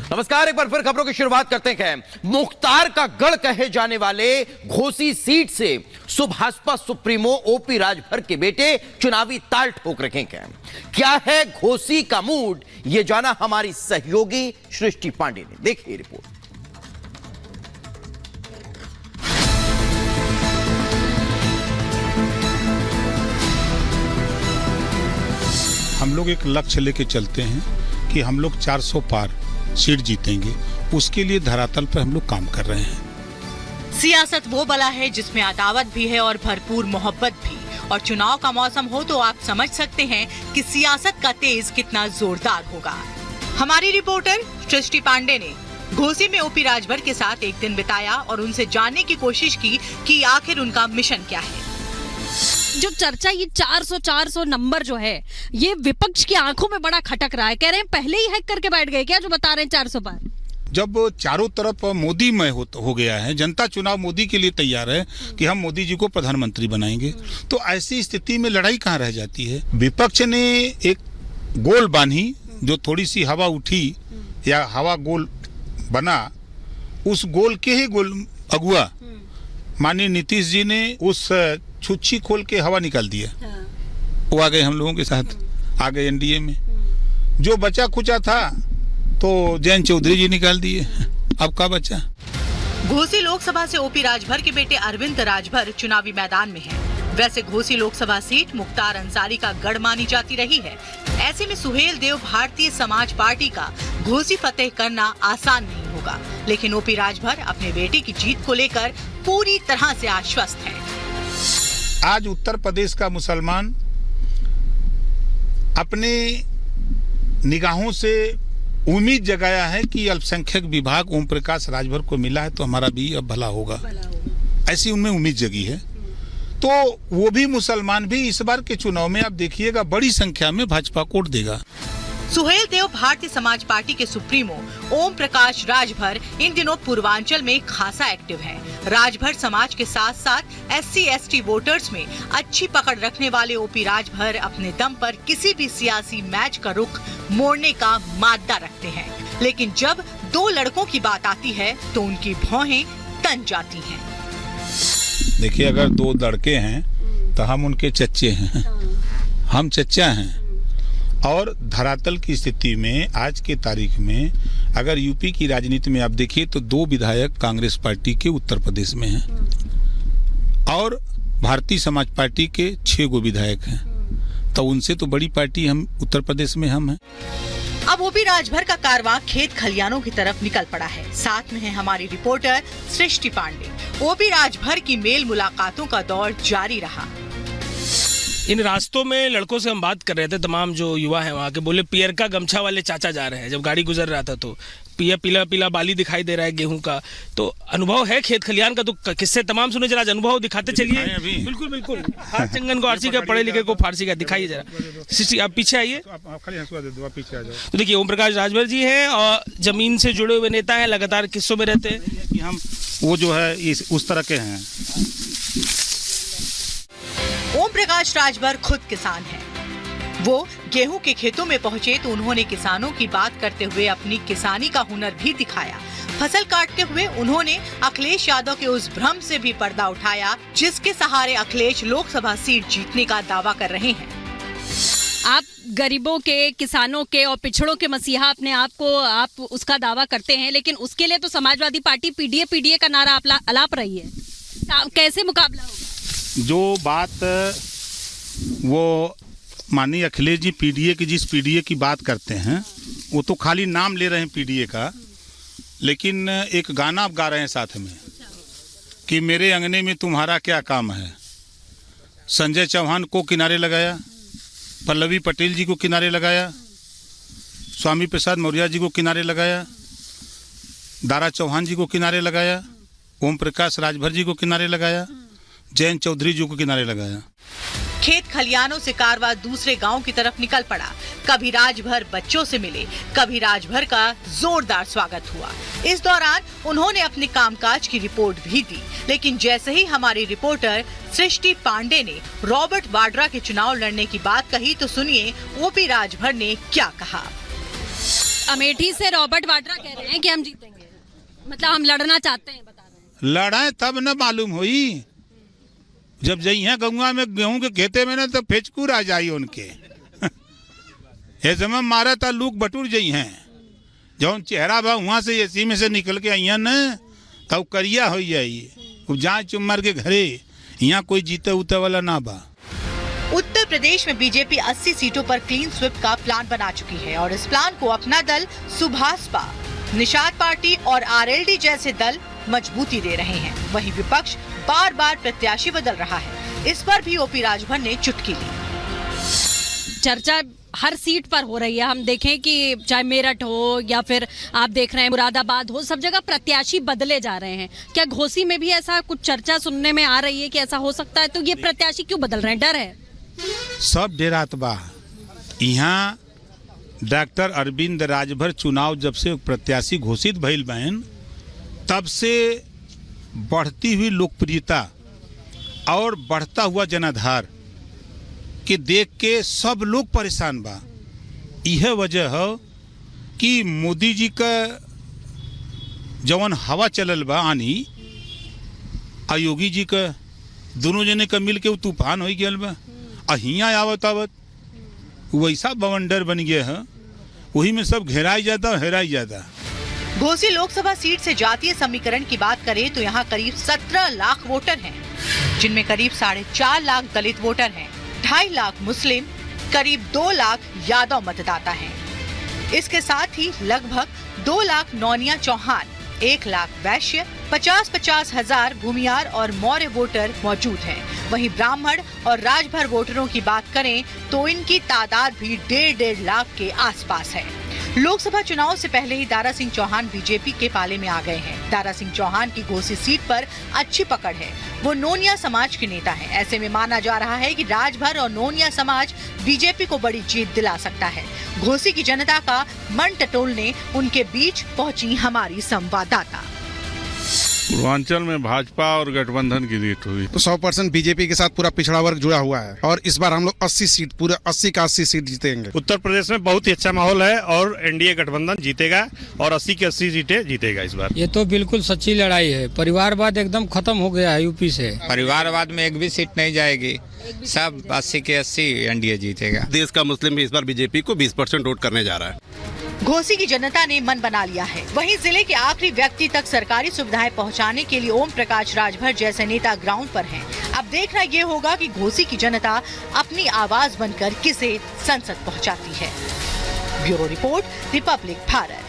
नमस्कार, एक बार फिर खबरों की शुरुआत करते हैं। मुख्तार का गढ़ कहे जाने वाले घोसी सीट से सुभाषपा सुप्रीमो ओपी राजभर के बेटे चुनावी ताल ठोक रखे हैं। क्या है घोसी का मूड, यह जाना हमारी सहयोगी सृष्टि पांडे ने। देखिए रिपोर्ट। हम लोग एक लक्ष्य लेके चलते हैं कि हम लोग 400 पार सीट जीतेंगे, उसके लिए धरातल पर हम लोग काम कर रहे हैं। सियासत वो बला है जिसमें अदावत भी है और भरपूर मोहब्बत भी, और चुनाव का मौसम हो तो आप समझ सकते हैं कि सियासत का तेज कितना जोरदार होगा। हमारी रिपोर्टर सृष्टि पांडे ने घोसी में ओपी राजभर के साथ एक दिन बिताया और उनसे जानने की कोशिश की कि आखिर उनका मिशन क्या है। जो चर्चा ये 400 नंबर जो है, ये विपक्ष की आंखों में बड़ा खटक रहा है। कह रहे हैं पहले ही हैक करके बैठ गए क्या, जो बता रहे हैं 400 पार। जब चारों तरफ मोदी मय हो गया है, जनता चुनाव मोदी के लिए तैयार है कि हम मोदी जी को प्रधानमंत्री बनाएंगे, तो ऐसी स्थिति में लड़ाई कहाँ रह जाती है। विपक्ष ने एक गोल बांधी, जो थोड़ी सी हवा उठी या हवा गोल बना, उस गोल के ही गोल अगुआ माननीय नीतीश जी ने उस छुच्छी खोल के हवा निकाल दिया। वो आ गए हम लोगों के साथ, आ गए एनडीए में। जो बचा खुचा था तो जयंत चौधरी जी निकाल दिए, अब क्या बचा। घोसी लोकसभा से ओपी राजभर के बेटे अरविंद राजभर चुनावी मैदान में हैं। वैसे घोसी लोकसभा सीट मुख्तार अंसारी का गढ़ मानी जाती रही है। ऐसे में सुहेल देव भारतीय समाज पार्टी का घोसी फतेह करना आसान नहीं होगा, लेकिन ओपी राजभर अपने बेटे की जीत को लेकर पूरी तरह से आश्वस्त है। आज उत्तर प्रदेश का मुसलमान अपने निगाहों से उम्मीद जगाया है कि अल्पसंख्यक विभाग ओम प्रकाश राजभर को मिला है तो हमारा भी अब भला होगा, ऐसी उनमें उम्मीद जगी है। तो वो भी मुसलमान भी इस बार के चुनाव में आप देखिएगा बड़ी संख्या में भाजपा को वोट देगा। सुहेल देव भारतीय समाज पार्टी के सुप्रीमो ओम प्रकाश राजभर इन दिनों पूर्वांचल में खासा एक्टिव हैं। राजभर समाज के साथ साथ SC/ST वोटर्स में अच्छी पकड़ रखने वाले ओपी राजभर अपने दम पर किसी भी सियासी मैच का रुख मोड़ने का मादा रखते हैं, लेकिन जब दो लड़कों की बात आती है तो उनकी भौहें तन जाती हैं। देखिए, अगर दो लड़के हैं तो हम उनके चच्चे हैं, हम चच्चा हैं। और धरातल की स्थिति में आज के तारीख में अगर यूपी की राजनीति में आप देखिए तो 2 विधायक कांग्रेस पार्टी के उत्तर प्रदेश में हैं और भारतीय समाज पार्टी के 6 गो विधायक हैं, तो उनसे तो बड़ी पार्टी हम उत्तर प्रदेश में हम हैं। अब ओपी राजभर का कारवां खेत खलियानों की तरफ निकल पड़ा है। साथ में है हमारी रिपोर्टर सृष्टि पांडे। ओपी राजभर की मेल मुलाकातों का दौर जारी रहा। इन रास्तों में लड़कों से हम बात कर रहे थे, तमाम जो युवा हैं वहाँ के, बोले पियर का गमछा वाले चाचा जा रहे हैं। जब गाड़ी गुजर रहा था तो पीला पीला बाली दिखाई दे रहा है गेहूं का। तो अनुभव है खेत खलियान का, तो किससे तमाम सुने जरा, अनुभव दिखाते चलिए। बिल्कुल बिल्कुल, हाथ चंगन को आरसी का, पढ़े लिखे को फारसी का, दिखाइए जरा। सिस्टी आप पीछे आइए। तो देखिए, ओम प्रकाश राजभर जी हैं और जमीन से जुड़े हुए नेता हैं, लगातार किस्सों में रहते हैं कि हम वो जो है उस तरह के हैं। ओम प्रकाश राजभर खुद किसान हैं। वो गेहूं के खेतों में पहुंचे तो उन्होंने किसानों की बात करते हुए अपनी किसानी का हुनर भी दिखाया। फसल काटते हुए उन्होंने अखिलेश यादव के उस भ्रम से भी पर्दा उठाया जिसके सहारे अखिलेश लोकसभा सीट जीतने का दावा कर रहे हैं। आप गरीबों के, किसानों के और पिछड़ों के मसीहा अपने आप को आप उसका दावा करते हैं, लेकिन उसके लिए तो समाजवादी पार्टी पीडीए का नारा अलाप रही है। कैसे मुकाबला होगा? जो बात वो माननीय अखिलेश जी पीडीए की, जिस पीडीए की बात करते हैं, वो तो खाली नाम ले रहे हैं पीडीए का, लेकिन एक गाना आप गा रहे हैं साथ में कि मेरे अंगने में तुम्हारा क्या काम है। संजय चौहान को किनारे लगाया, पल्लवी पटेल जी को किनारे लगाया, स्वामी प्रसाद मौर्य जी को किनारे लगाया, दारा चौहान जी को किनारे लगाया, ओम प्रकाश राजभर जी को किनारे लगाया, जयंत चौधरी जी को किनारे लगाया। खेत खलियानों से कारवां दूसरे गांव की तरफ निकल पड़ा। कभी राजभर बच्चों से मिले, कभी राजभर का जोरदार स्वागत हुआ। इस दौरान उन्होंने अपने कामकाज की रिपोर्ट भी दी, लेकिन जैसे ही हमारी रिपोर्टर सृष्टि पांडे ने रॉबर्ट वाड्रा के चुनाव लड़ने की बात कही तो सुनिए ओपी राजभर ने क्या कहा। अमेठी से रॉबर्ट वाड्रा कह रहे हैं कि हम जीतेंगे, मतलब हम लड़ना चाहते हैं, बता रहे हैं। लड़ाई तब न मालूम हुई जब जइया गंगा में गेहूं के खेते में ना तो फेचकूर आ जाई उनके ये समय मारा था लूक बटूर जई हैं जौन चेहरा बा वहां से एसी में से निकल के आइया न तब करिया हो जाई जहाँ चुम्मर के घरे यहाँ कोई जीते उते वाला ना बा। उत्तर प्रदेश में बीजेपी 80 सीटों पर क्लीन स्वीप का प्लान बना चुकी है और इस प्लान को अपना दल सुभाषपा, निषाद पार्टी और आरएलडी जैसे दल मजबूती दे रहे हैं। वहीं विपक्ष बार बार प्रत्याशी बदल रहा है। इस पर भी ओपी राजभर ने चुटकी ली। चर्चा हर सीट पर हो रही है। हम देखें कि चाहे मेरठ हो या फिर आप देख रहे हैं मुरादाबाद हो, सब जगह प्रत्याशी बदले जा रहे हैं। क्या घोसी में भी ऐसा कुछ चर्चा सुनने में आ रही है कि ऐसा हो सकता है? तो ये प्रत्याशी क्यों बदल रहे हैं? डर है? सब डेरात बा। यहाँ डॉक्टर अरविंद राजभर चुनाव जब से प्रत्याशी घोषित भइल बहन तब से बढ़ती हुई लोकप्रियता और बढ़ता हुआ जनाधार के देख के सब लोग परेशान बा। यह वजह है कि मोदी जी का जवन हवा चलल बा आनी आ योगी जी का दोनों जने का मिल के वो तूफान हो गया बा। अहिया आवत आवत वैसा बवंडर बन गया है, वही में सब घेराई जाता और हेराई जाता। घोसी लोकसभा सीट से जातीय समीकरण की बात करें तो यहाँ करीब 17 लाख वोटर हैं, जिनमें करीब 4.5 लाख दलित वोटर हैं, 2.5 लाख मुस्लिम, करीब 2 लाख यादव मतदाता हैं। इसके साथ ही लगभग 2 लाख नौनिया चौहान, 1 लाख वैश्य, 50-50 हजार भूमियार और मौर्य वोटर मौजूद हैं। वहीं ब्राह्मण और राजभर वोटरों की बात करें तो इनकी तादाद भी 1.5 लाख के आसपास है। लोकसभा चुनाव से पहले ही दारा सिंह चौहान बीजेपी के पाले में आ गए हैं। दारा सिंह चौहान की घोसी सीट पर अच्छी पकड़ है। वो नोनिया समाज के नेता हैं। ऐसे में माना जा रहा है कि राजभर और नोनिया समाज बीजेपी को बड़ी जीत दिला सकता है। घोसी की जनता का मन टटोलने उनके बीच पहुंची हमारी संवाददाता। पूर्वांचल में भाजपा और गठबंधन की जीत हुई तो 100% बीजेपी के साथ पूरा पिछड़ा वर्ग जुड़ा हुआ है और इस बार हम लोग 80 सीट, पूरे 80 का 80 सीट जीतेंगे। उत्तर प्रदेश में बहुत ही अच्छा माहौल है और एनडीए गठबंधन जीतेगा और 80 की 80 सीटें जीतेगा इस बार। ये तो बिल्कुल सच्ची लड़ाई है। परिवारवाद एकदम खत्म हो गया है यूपी से। परिवारवाद में एक भी सीट नहीं जाएगी, सब 80 के 80 एनडीए जीतेगा। देश का मुस्लिम भी इस बार बीजेपी को 20% वोट करने जा रहा है। घोसी की जनता ने मन बना लिया है। वहीं जिले के आखिरी व्यक्ति तक सरकारी सुविधाएं पहुंचाने के लिए ओम प्रकाश राजभर जैसे नेता ग्राउंड पर हैं। अब देखना ये होगा कि घोसी की जनता अपनी आवाज बनकर किसे संसद पहुंचाती है। Bureau report, Republic Bharat.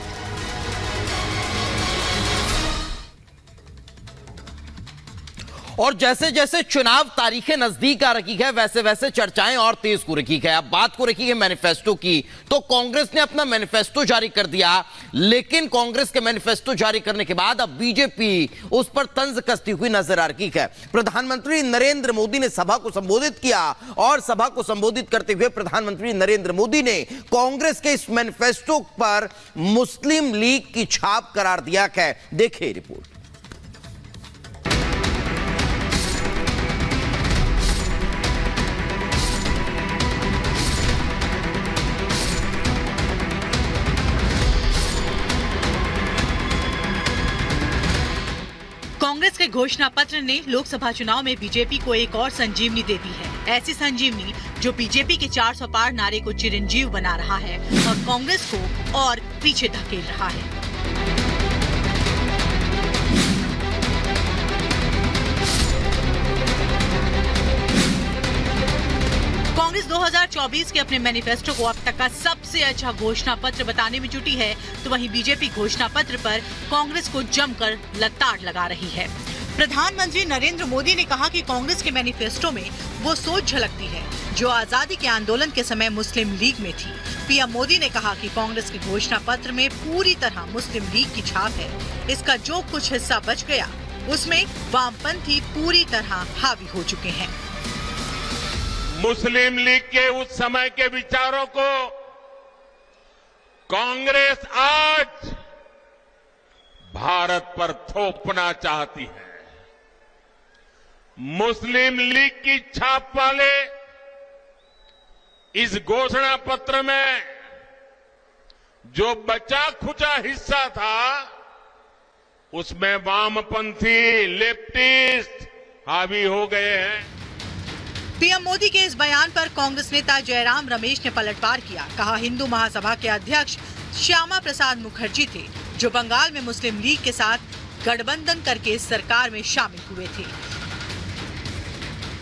और जैसे जैसे चुनाव तारीखें नजदीक आ रही है वैसे वैसे चर्चाएं और तेज हो रही है। अब बात हो रही है मैनिफेस्टो की, तो कांग्रेस ने अपना मैनिफेस्टो जारी कर दिया, लेकिन कांग्रेस के मैनिफेस्टो जारी करने के बाद अब बीजेपी उस पर तंज कसती हुई नजर आ रही है। प्रधानमंत्री नरेंद्र मोदी ने सभा को संबोधित किया और सभा को संबोधित करते हुए प्रधानमंत्री नरेंद्र मोदी ने कांग्रेस के इस मैनिफेस्टो पर मुस्लिम लीग की छाप करार दिया है। देखिए रिपोर्ट। कांग्रेस के घोषणा पत्र ने लोकसभा चुनाव में बीजेपी को एक और संजीवनी दे दी है। ऐसी संजीवनी जो बीजेपी के 400 पार नारे को चिरंजीव बना रहा है और कांग्रेस को और पीछे धकेल रहा है। कांग्रेस 2024 के अपने मैनिफेस्टो को अब तक का सबसे अच्छा घोषणा पत्र बताने में जुटी है, तो वहीं बीजेपी घोषणा पत्र पर कांग्रेस को जमकर लताड़ लगा रही है। प्रधानमंत्री नरेंद्र मोदी ने कहा कि कांग्रेस के मैनिफेस्टो में वो सोच झलकती है जो आजादी के आंदोलन के समय मुस्लिम लीग में थी। पीएम मोदी ने कहा कि कांग्रेस के घोषणा पत्र में पूरी तरह मुस्लिम लीग की छाप है। इसका जो कुछ हिस्सा बच गया उसमें वामपंथी पूरी तरह हावी हो चुके हैं। मुस्लिम लीग के उस समय के विचारों को कांग्रेस आज भारत पर थोपना चाहती है। मुस्लिम लीग की छाप वाले इस घोषणा पत्र में जो बचा खुचा हिस्सा था उसमें वामपंथी लेफ्टिस्ट हावी हो गए हैं। पीएम मोदी के इस बयान पर कांग्रेस नेता जयराम रमेश ने पलटवार किया। कहा, हिंदू महासभा के अध्यक्ष श्यामा प्रसाद मुखर्जी थे जो बंगाल में मुस्लिम लीग के साथ गठबंधन करके सरकार में शामिल हुए थे।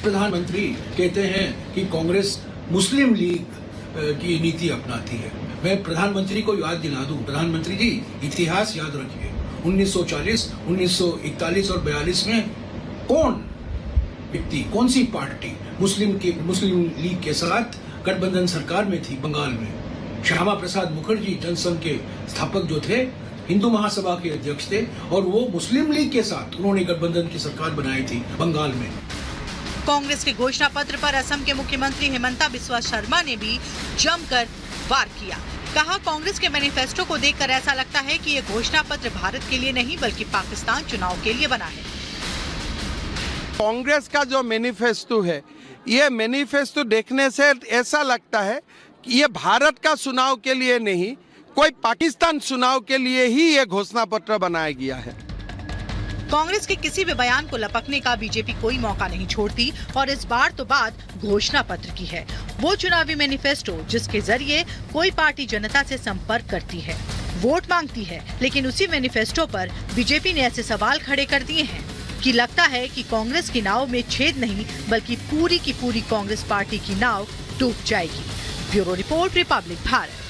प्रधानमंत्री कहते हैं कि कांग्रेस मुस्लिम लीग की नीति अपनाती है। मैं प्रधानमंत्री को याद दिला दूं, प्रधानमंत्री जी इतिहास याद रखिए, 1940, 1941 और 42 में कौन व्यक्ति, कौन सी पार्टी मुस्लिम लीग के साथ गठबंधन सरकार में थी बंगाल में? श्यामा प्रसाद मुखर्जी जनसंघ के स्थापक जो थे, हिंदू महासभा के अध्यक्ष थे और वो मुस्लिम लीग के साथ उन्होंने गठबंधन की सरकार बनाई थी बंगाल में। कांग्रेस के घोषणा पत्र पर असम के मुख्यमंत्री हेमंता बिस्वा शर्मा ने भी जमकर वार किया। कहा, कांग्रेस के मैनिफेस्टो को देखकर ऐसा लगता है कि ये घोषणा पत्र भारत के लिए नहीं बल्कि पाकिस्तान चुनाव के लिए बना है। कांग्रेस का जो मैनिफेस्टो है, ये मैनिफेस्टो देखने से ऐसा लगता है कि ये भारत का चुनाव के लिए नहीं, कोई पाकिस्तान चुनाव के लिए ही ये घोषणा पत्र बनाया गया है। कांग्रेस के किसी भी बयान को लपकने का बीजेपी कोई मौका नहीं छोड़ती और इस बार तो बात घोषणा पत्र की है, वो चुनावी मैनिफेस्टो जिसके जरिए कोई पार्टी जनता से संपर्क करती है, वोट मांगती है। लेकिन उसी मैनिफेस्टो पर बीजेपी ने ऐसे सवाल खड़े कर दिए हैं कि लगता है कि कांग्रेस की नाव में छेद नहीं बल्कि पूरी की पूरी कांग्रेस पार्टी की नाव डूब जाएगी। Bureau report, Republic Bharat.